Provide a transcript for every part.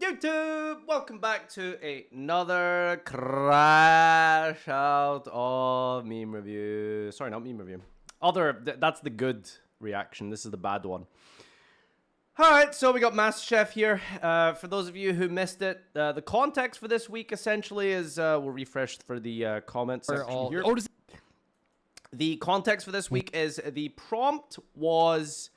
YouTube! Welcome back to another crash out of meme review. Sorry, not meme review. That's the good reaction. This is the bad one. Alright, so we got MasterChef here. For those of you who missed it, the context for this week essentially is, we'll refresh for the comment section here. The context for this week is the prompt was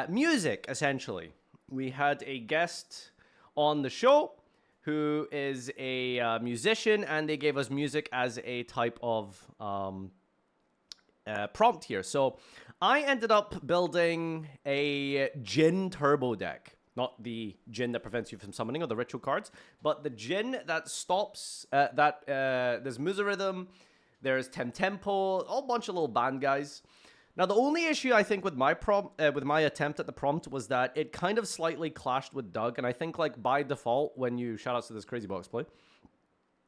music, essentially. We had a guest on the show who is a musician, and they gave us music as a type of prompt here. So I ended up building a Djinn turbo deck. Not the Djinn that prevents you from summoning or the ritual cards, but the Djinn that stops, there's Musa there's Tempo, a whole bunch of little band guys. Now, the only issue I think with my attempt at the prompt was that it kind of slightly clashed with Doug, and I think like by default, when you shoutouts to this crazy box play,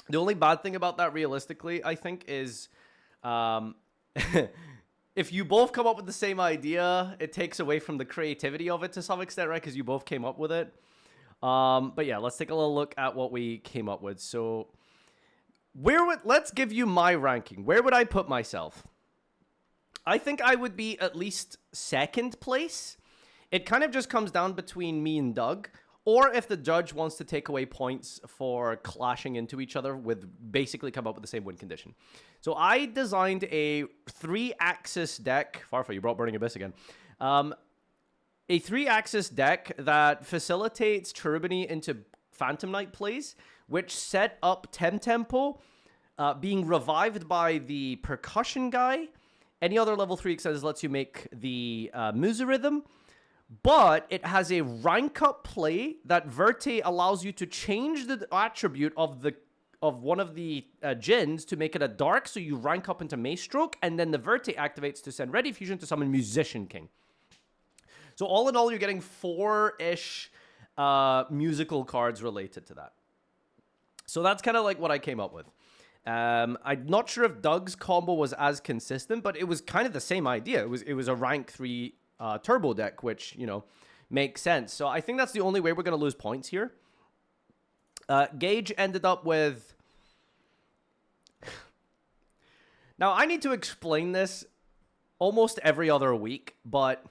the only bad thing about that realistically, I think, is if you both come up with the same idea, it takes away from the creativity of it to some extent, right? Because you both came up with it. But yeah, let's take a little look at what we came up with. So, let's give you my ranking. Where would I put myself? I think I would be at least second place. It kind of just comes down between me and Doug, or if the judge wants to take away points for clashing into each other with basically come up with the same win condition. So I designed a 3-axis deck. Farfa, you brought Burning Abyss again. A 3-axis deck that facilitates Cherubini into Phantom Knight plays, which set up Tempo being revived by the percussion guy. Any other level 3 extenders lets you make the Musa rhythm, but it has a rank up play that Verte allows you to change the attribute of one of the Djinns to make it a dark, so you rank up into Mace Stroke, and then the Verte activates to send Ready Fusion to summon Musician King. So all in all, you're getting 4-ish musical cards related to that. So that's kind of like what I came up with. I'm not sure if Doug's combo was as consistent, but it was kind of the same idea. It was a rank 3 turbo deck, which, you know, makes sense. So I think that's the only way we're going to lose points here. Gage ended up with... Now, I need to explain this almost every other week, but...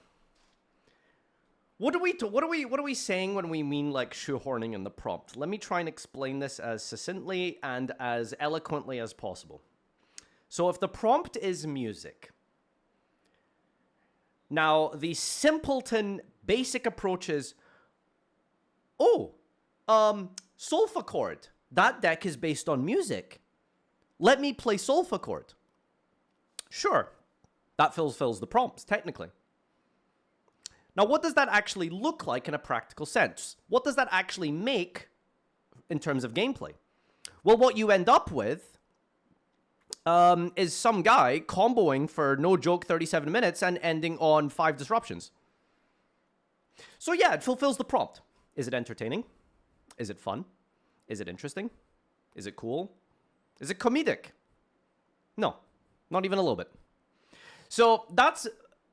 What are we saying when we mean like shoehorning in the prompt? Let me try and explain this as succinctly and as eloquently as possible. So if the prompt is music, now the simpleton basic approach is, Solfa chord. That deck is based on music. Let me play Solfa chord. Sure, that fulfills the prompts technically. Now, what does that actually look like in a practical sense? What does that actually make in terms of gameplay? Well, what you end up with is some guy comboing for, no joke, 37 minutes and ending on 5 disruptions. So yeah, it fulfills the prompt. Is it entertaining? Is it fun? Is it interesting? Is it cool? Is it comedic? No, not even a little bit. So that's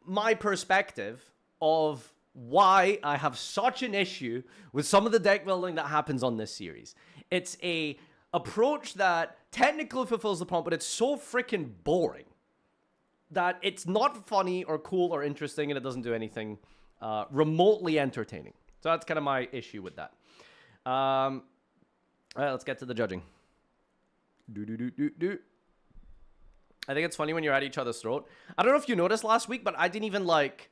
my perspective of why I have such an issue with some of the deck building that happens on this series. It's a approach that technically fulfills the prompt, but it's so freaking boring that it's not funny or cool or interesting, and it doesn't do anything remotely entertaining. So that's kind of my issue with that. All right, let's get to the judging. I think it's funny when you're at each other's throat. I don't know if you noticed last week, but I didn't even like...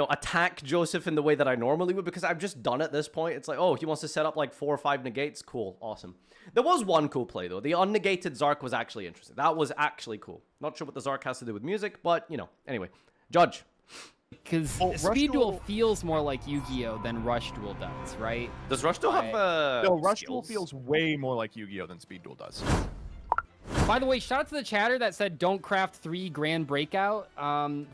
attack Joseph in the way that I normally would, because I've just done at this point. It's like, oh, he wants to set up like 4 or 5 negates. Cool. Awesome. There was one cool play, though. The unnegated Zark was actually interesting. That was actually cool. Not sure what the Zark has to do with music, but, you know. Anyway, judge. Because Speed Duel feels more like Yu-Gi-Oh! Than Rush Duel does, right? Does Rush Duel have No, Rush skills? Duel feels way more like Yu-Gi-Oh! Than Speed Duel does. By the way, shout out to the chatter that said don't craft 3 grand breakout.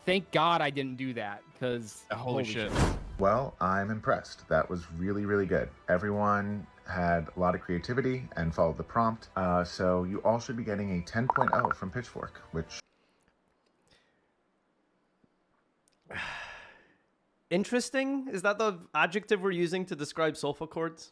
Thank God I didn't do that, because Holy shit. Well, I'm impressed. That was really, really good. Everyone had a lot of creativity and followed the prompt. So you all should be getting a 10.0 from Pitchfork, which Interesting? Is that the adjective we're using to describe sulfur chords?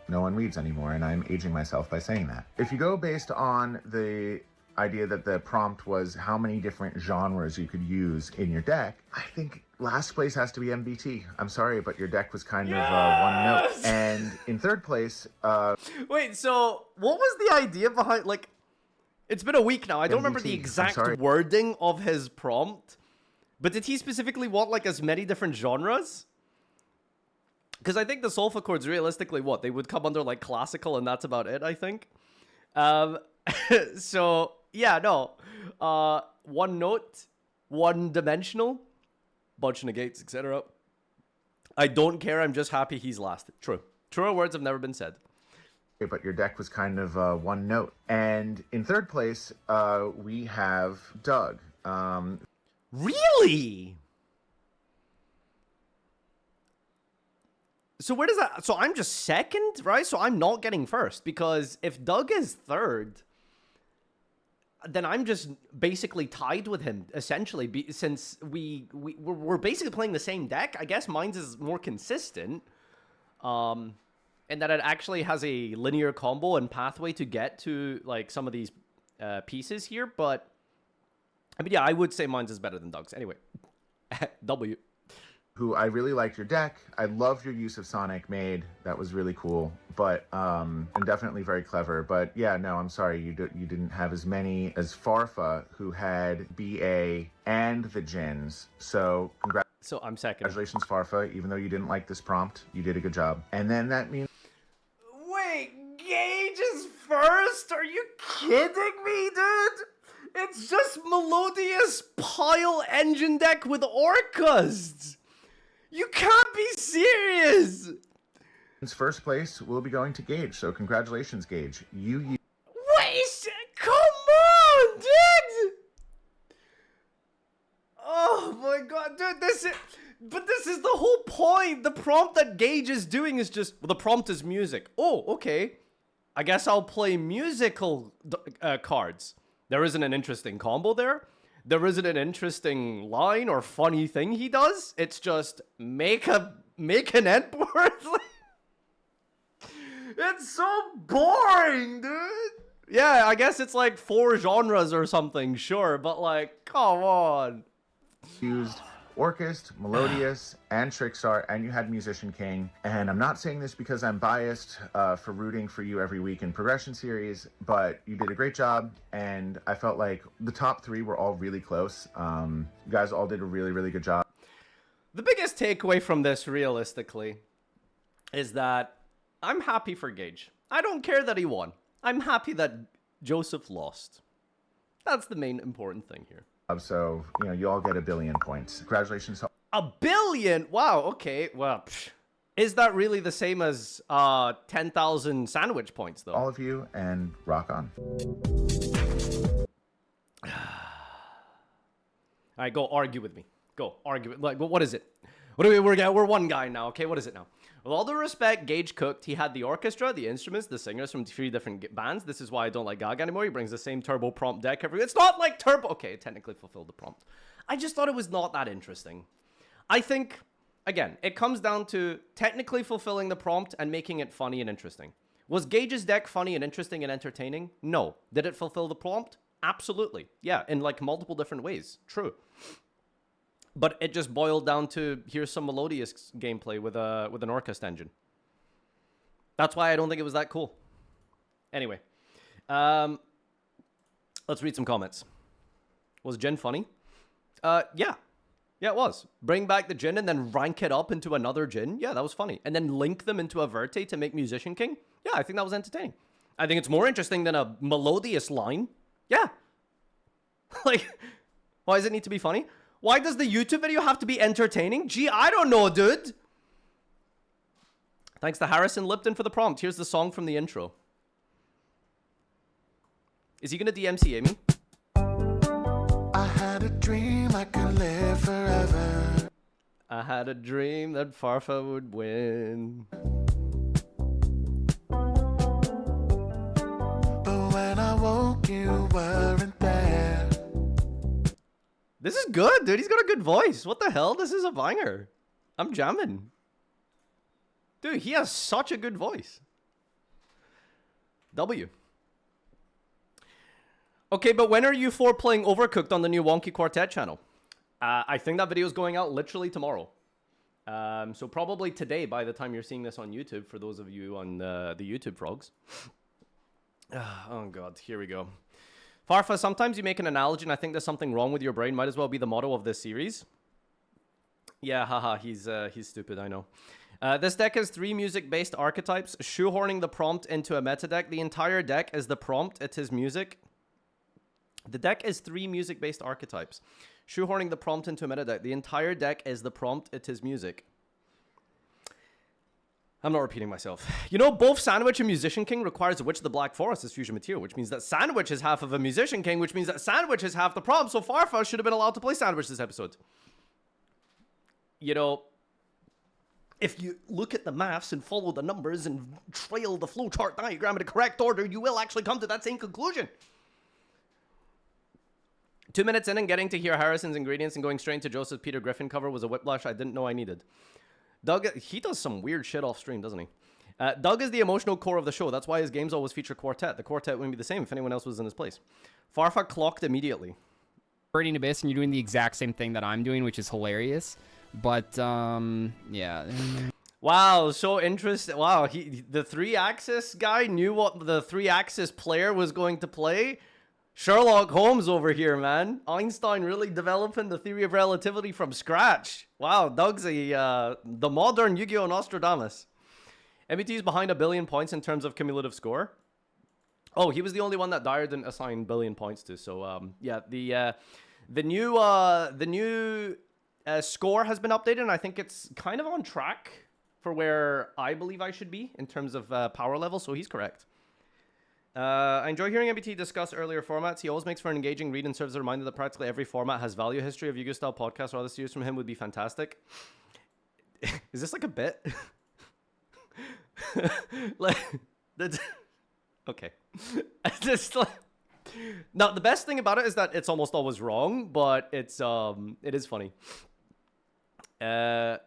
No one reads anymore, and I'm aging myself by saying that. If you go based on the idea that the prompt was how many different genres you could use in your deck, I think last place has to be MBT. I'm sorry, but your deck was kind of one note. And in third place, Wait, so what was the idea behind, like, it's been a week now. I don't remember the MBT, I'm exact sorry. wording of his prompt, but did he specifically want, like, as many different genres? Because I think the sulfur chords, realistically, what? They would come under, like, classical, and that's about it, I think. So, yeah, no. One note, one dimensional, bunch of negates, etc. I don't care, I'm just happy he's last. True. Truer words have never been said. but your deck was kind of one note. And in third place, we have Doug. Really? So where does that... So I'm just second, right? So I'm not getting first, because if Doug is third, then I'm just basically tied with him, essentially, since we're basically playing the same deck. I guess mine's is more consistent, and that it actually has a linear combo and pathway to get to, like, some of these pieces here. But, I mean, yeah, I would say mine's is better than Doug's. Anyway, W. Who I really liked your deck. I loved your use of Sonic Made. That was really cool, but and definitely very clever. But yeah, no, I'm sorry, you didn't have as many as Farfa, who had BA and the Jins. So So I'm second. congratulations, Farfa. Even though you didn't like this prompt, you did a good job. And then that means Wait, Gage is first? Are you kidding me, dude? It's just melodious pile engine deck with orcas. You can't be serious. first place will be going to Gage. So congratulations, Gage. Wait, come on, dude. Oh my god, dude, this is the whole point. The prompt that Gage is doing is just, well, the prompt is music. Oh, okay. I guess I'll play musical cards. There isn't an interesting combo there. There isn't an interesting line or funny thing he does. It's just make an end board. It's so boring, dude. Yeah, I guess it's like 4 genres or something, sure, but like, come on. used Orchest, Melodious, and Trickstar, and you had Musician King. And I'm not saying this because I'm biased for rooting for you every week in Progression Series, but you did a great job, and I felt like the top 3 were all really close. You guys all did a really, really good job. The biggest takeaway from this, realistically, is that I'm happy for Gage. I don't care that he won. I'm happy that Joseph lost. That's the main important thing here. So, you know, you all get 1 billion points. Congratulations. 1 billion? Wow, okay. Well, is that really the same as 10,000 sandwich points, though? All of you, and rock on. All right, go argue with me. Go argue. Like, what is it? What do we? We're one guy now. Okay, what is it now? With all due respect, Gage cooked. He had the orchestra, the instruments, the singers from 3 different bands. This is why I don't like Gaga anymore. He brings the same turbo prompt deck every. It's not like turbo. Okay, it technically fulfilled the prompt. I just thought it was not that interesting. I think, again, it comes down to technically fulfilling the prompt and making it funny and interesting. Was Gage's deck funny and interesting and entertaining? No. Did it fulfill the prompt? Absolutely. Yeah, in like multiple different ways. True. But it just boiled down to, here's some melodious gameplay with an orchestra engine. That's why I don't think it was that cool. Anyway, let's read some comments. Was Jin funny? Yeah. Yeah, it was. Bring back the Jin and then rank it up into another Jin. Yeah, that was funny. And then link them into a Verte to make Musician King. Yeah, I think that was entertaining. I think it's more interesting than a melodious line. Yeah. Like, why does it need to be funny? Why does the YouTube video have to be entertaining? Gee, I don't know, dude. Thanks to Harrison Lipton for the prompt. Here's the song from the intro. Is he gonna DMCA me? I had a dream I could live forever. I had a dream that Farfa would win. But when I woke, you weren't there. This is good, dude. He's got a good voice. What the hell? This is a banger. I'm jamming. Dude, he has such a good voice. W. Okay, but when are you four playing Overcooked on the new Wonky Quartet channel? I think that video is going out literally tomorrow. So probably today by the time you're seeing this on YouTube, for those of you on the YouTube frogs. Oh, God. Here we go. Farfa, sometimes you make an analogy and I think there's something wrong with your brain. Might as well be the motto of this series. Yeah, haha, he's stupid, I know. This deck has 3 music-based archetypes, shoehorning the prompt into a meta deck. The entire deck is the prompt, it is music. The deck is 3 music-based archetypes, shoehorning the prompt into a meta deck. The entire deck is the prompt, it is music. I'm not repeating myself. You know, both Sandwich and Musician King requires a Witch of the Black Forest as fusion material, which means that Sandwich is half of a Musician King, which means that Sandwich is half the prompt, so Farfa should have been allowed to play Sandwich this episode. You know, if you look at the maths and follow the numbers and trail the flowchart diagram in the correct order, you will actually come to that same conclusion. 2 minutes in and getting to hear Harrison's ingredients and going straight into Joseph Peter Griffin cover was a whiplash I didn't know I needed. Doug, he does some weird shit off stream, doesn't he? Doug is the emotional core of the show. That's why his games always feature Quartet. The Quartet wouldn't be the same if anyone else was in his place. Farfa clocked immediately. Burning Abyss, and you're doing the exact same thing that I'm doing, which is hilarious. But, yeah. Wow, so interesting. Wow, the 3-axis guy knew what the 3-axis player was going to play. Sherlock Holmes over here, man. Einstein really developing the theory of relativity from scratch. Wow, Doug's the modern Yu-Gi-Oh! Nostradamus. MBT is behind 1 billion points in terms of cumulative score. Oh, he was the only one that Dyer didn't assign billion points to. So, yeah, the new score has been updated, and I think it's kind of on track for where I believe I should be in terms of power level, so he's correct. I enjoy hearing MBT discuss earlier formats. He always makes for an engaging read and serves as a reminder that practically every format has value. History of Yu-Gi-Oh! Style podcast or other series from him would be fantastic. Is this like a bit? Okay. Just like... Now, the best thing about it is that it's almost always wrong, but it is funny. Am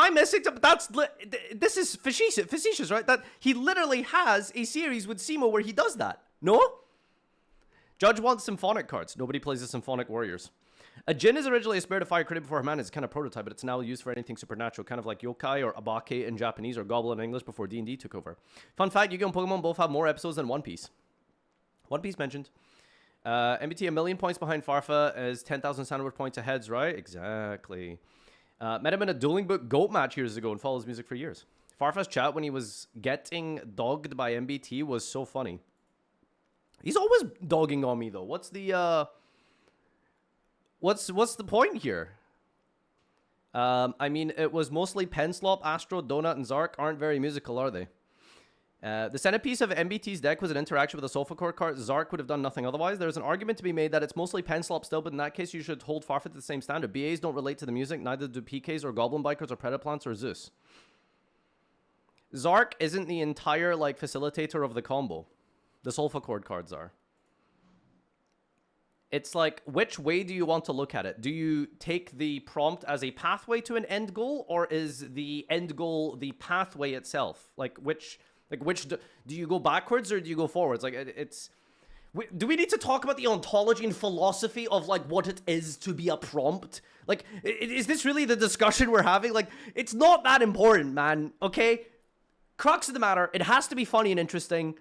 I missing? This is facetious, right? That he literally has a series with Simo where he does that. No? Judge wants symphonic cards. Nobody plays the Symphonic Warriors. A Jin is originally a Spirit of Fire created before Herman. It's kind of prototype, but it's now used for anything supernatural, kind of like yokai or abake in Japanese or goblin in English before D&D took over. Fun fact, Yu-Gi-Oh! And Pokemon both have more episodes than One Piece. One Piece mentioned. MBT 1 million points behind Farfa is 10,000 Sandwich points ahead, right? Exactly. Met him in a dueling book GOAT match years ago and followed his music for years. Farfa's chat when he was getting dogged by MBT was so funny. He's always dogging on me though. What's the point here? I mean, it was mostly Penslop, Astro, Donut, and Zark aren't very musical, are they? The centerpiece of MBT's deck was an interaction with a Sulfur Core card. Zark would have done nothing otherwise. There's an argument to be made that it's mostly Penslop still, but in that case, you should hold Farfa to the same standard. BAs don't relate to the music, neither do PKs or Goblin Bikers or Predaplants or Zeus. Zark isn't the entire, like, facilitator of the combo. The Sulfur Core cards are. It's like, which way do you want to look at it? Do you take the prompt as a pathway to an end goal, or is the end goal the pathway itself? Like, which do you go backwards or do you go forwards? Like, do we need to talk about the ontology and philosophy of, like, what it is to be a prompt? Like, is this really the discussion we're having? Like, it's not that important, man, okay? Crux of the matter, it has to be funny and interesting.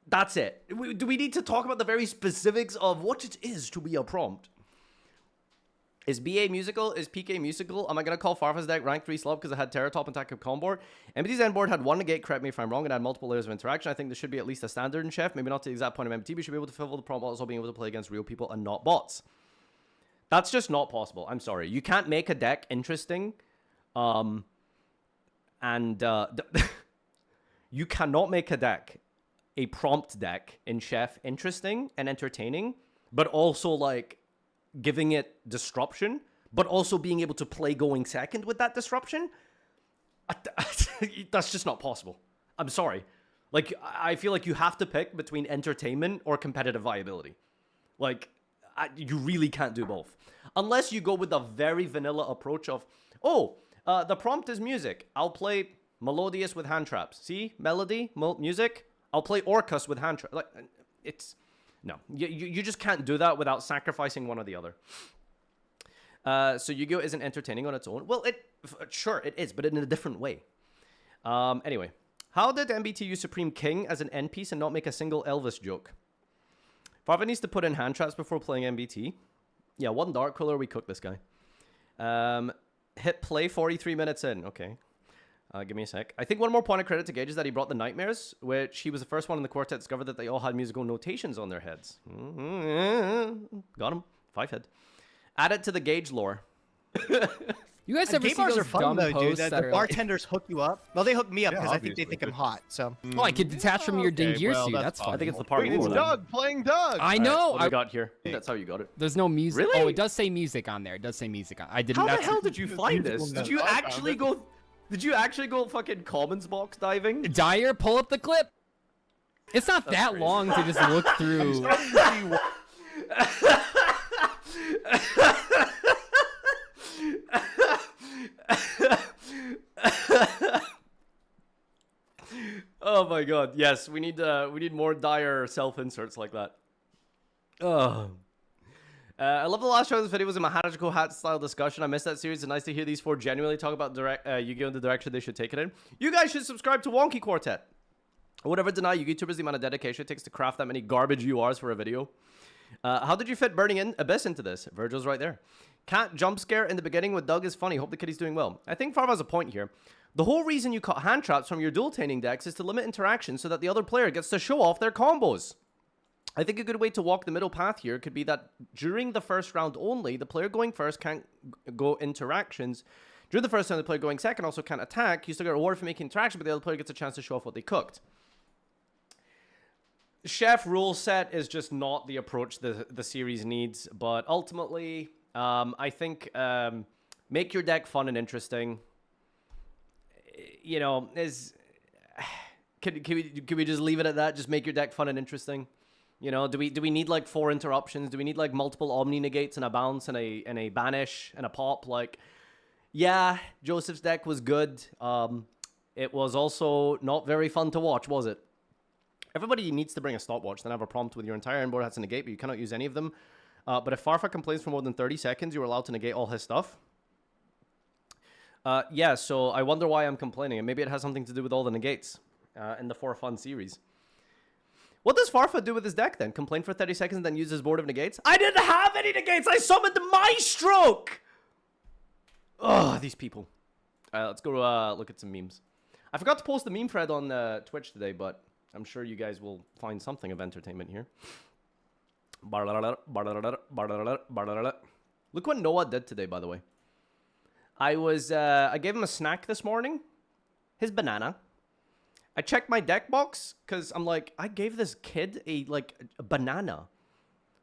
That's it. Do we need to talk about the very specifics of what it is to be a prompt? Is BA musical? Is PK musical? Am I going to call Farfa's deck rank 3 slub because it had Terratop and Tack Combo board? MBT's end board had one negate, correct me if I'm wrong, and had multiple layers of interaction. I think there should be at least a standard in Chef. Maybe not to the exact point of MBT, but we should be able to fulfill the prompt while also being able to play against real people and not bots. That's just not possible. I'm sorry. You can't make a deck interesting. You cannot make a deck, a prompt deck in Chef, interesting and entertaining, but also, like, giving it disruption, but also being able to play going second with that disruption. That's just not possible. I'm sorry. Like, I feel like you have to pick between entertainment or competitive viability. Like, You really can't do both. Unless you go with the very vanilla approach of, the prompt is music. I'll play melodious with hand traps. See? Melody, music. I'll play Orcus with hand traps. Like, no. You just can't do that without sacrificing one or the other. So Yu-Gi-Oh! Isn't entertaining on its own. Well, sure, it is, but in a different way. Anyway. How did MBT use Supreme King as an end piece and not make a single Elvis joke? Farfa needs to put in hand traps before playing MBT. Yeah, one Dark Cooler, we cook this guy. Hit play 43 minutes in. Okay. Give me a sec. I think one more point of credit to Gage is that he brought the Nightmares, which he was the first one in the quartet to discover that they all had musical notations on their heads. Got him. 5 head. Add it to the Gage lore. You guys ever see Game bars those are fun dumb though, dude. posts The that are like, bartenders hook you up. Well, they hook me up Yeah, because I think they obviously. think I'm hot. So oh, I could detach from your Okay, Dingier well, suit. that's That's fun. I think it's the part Wait, it's before that. Doug playing Doug. I know. What do we got here? That's how you got it. There's no music. Really? Oh, it does say music on there. It does say music on. I didn't. How the that's- hell did you find musical this? note. Did you I found actually it. go? Did you actually go fucking commons box diving? Dyer, pull up the clip. It's not that crazy. long to just look through. Oh my god! Yes, we need more dire self inserts like that. Oh. I love the last show of this video was a Maharajuku hat style discussion. I missed that series. It's nice to hear these four genuinely talk about Yu-Gi-Oh! In the direction they should take it in. You guys should subscribe to Wonky Quartet. I would never deny you YouTubers the amount of dedication it takes to craft that many garbage URs for a video. How did you fit Burning in Abyss into this? Virgil's right there. Cat jump scare in the beginning with Doug is funny. Hope the kitty's doing well. I think Farfa has a point here. The whole reason you cut hand traps from your dual-taining decks is to limit interaction so that the other player gets to show off their combos. I think a good way to walk the middle path here could be that during the first round only, the player going first can't go interactions. During the first round, the player going second also can't attack. You still get rewarded for making interaction, but the other player gets a chance to show off what they cooked. Chef rule set is just not the approach the series needs, but ultimately, I think make your deck fun and interesting. You know, can we just leave it at that? Just make your deck fun and interesting. You know, do we need like 4 interruptions? Do we need like multiple Omni negates and a bounce and a banish and a pop? Like, yeah, Joseph's deck was good. It was also not very fun to watch, was it? Everybody needs to bring a stopwatch, then have a prompt with your entire inboard has to negate, but you cannot use any of them. But if Farfa complains for more than 30 seconds, you're allowed to negate all his stuff. Yeah, so I wonder why I'm complaining, and maybe it has something to do with all the negates in the For Fun series. What does Farfa do with his deck then? Complain for 30 seconds and then use his board of negates? I didn't have any negates! I summoned my stroke! Oh, these people. Let's go look at some memes. I forgot to post the meme thread on Twitch today, but I'm sure you guys will find something of entertainment here. Look what Noah did today, by the way. I gave him a snack this morning. His banana. I checked my deck box because I'm like, I gave this kid a banana.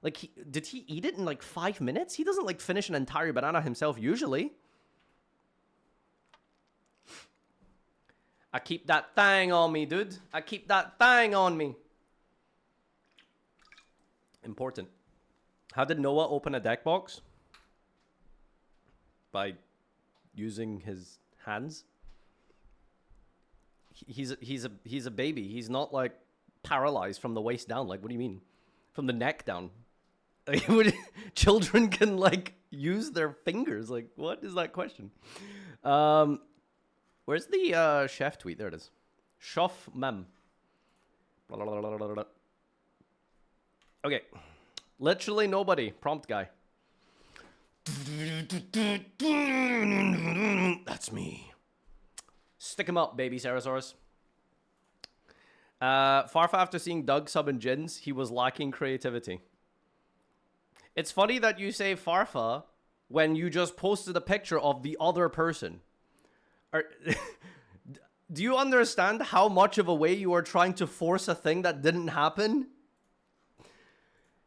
Like, did he eat it in like 5 minutes? He doesn't like finish an entire banana himself usually. I keep that thing on me, dude. I keep that thing on me. Important. How did Noah open a deck box? By using his hands. He's a baby. He's not like paralyzed from the waist down. Like, what do you mean? From the neck down. Like, children can like use their fingers. Like, what is that question? Where's the chef tweet? There it is. Chef mem. Okay. Literally nobody. Prompt guy. That's me. Stick him up, baby Sarasaurus. Farfa, after seeing Doug sub and Jins, he was lacking creativity. It's funny that you say Farfa when you just posted a picture of the other person. Do you understand how much of a way you are trying to force a thing that didn't happen?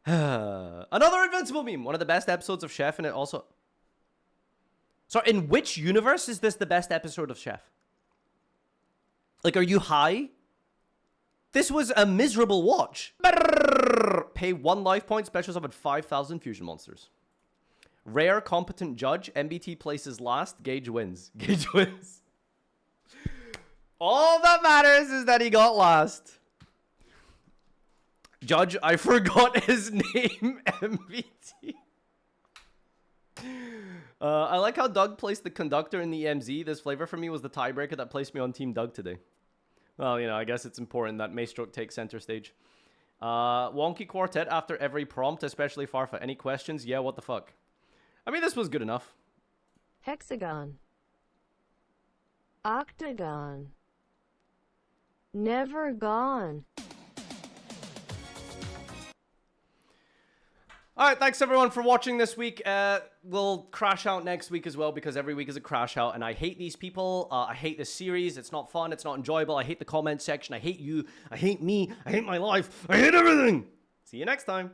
Another Invincible meme. One of the best episodes of Chef, and it also... So, in which universe is this the best episode of Chef? Like, are you high? This was a miserable watch. pay 1 life point, special summon 5,000 fusion monsters. Rare, competent judge. MBT places last. Gage wins. Gage wins. All that matters is that he got last. Judge, I forgot his name. MBT. I like how Doug placed the conductor in the MZ. This flavor for me was the tiebreaker that placed me on Team Doug today. Well, you know, I guess it's important that Maystroke takes center stage. Wonky quartet after every prompt, especially Farfa. Any questions? Yeah, what the fuck? I mean, this was good enough. Hexagon. Octagon. Never gone. All right, thanks everyone for watching this week. We'll crash out next week as well because every week is a crash out, and I hate these people. I hate this series. It's not fun. It's not enjoyable. I hate the comment section. I hate you. I hate me. I hate my life. I hate everything. See you next time.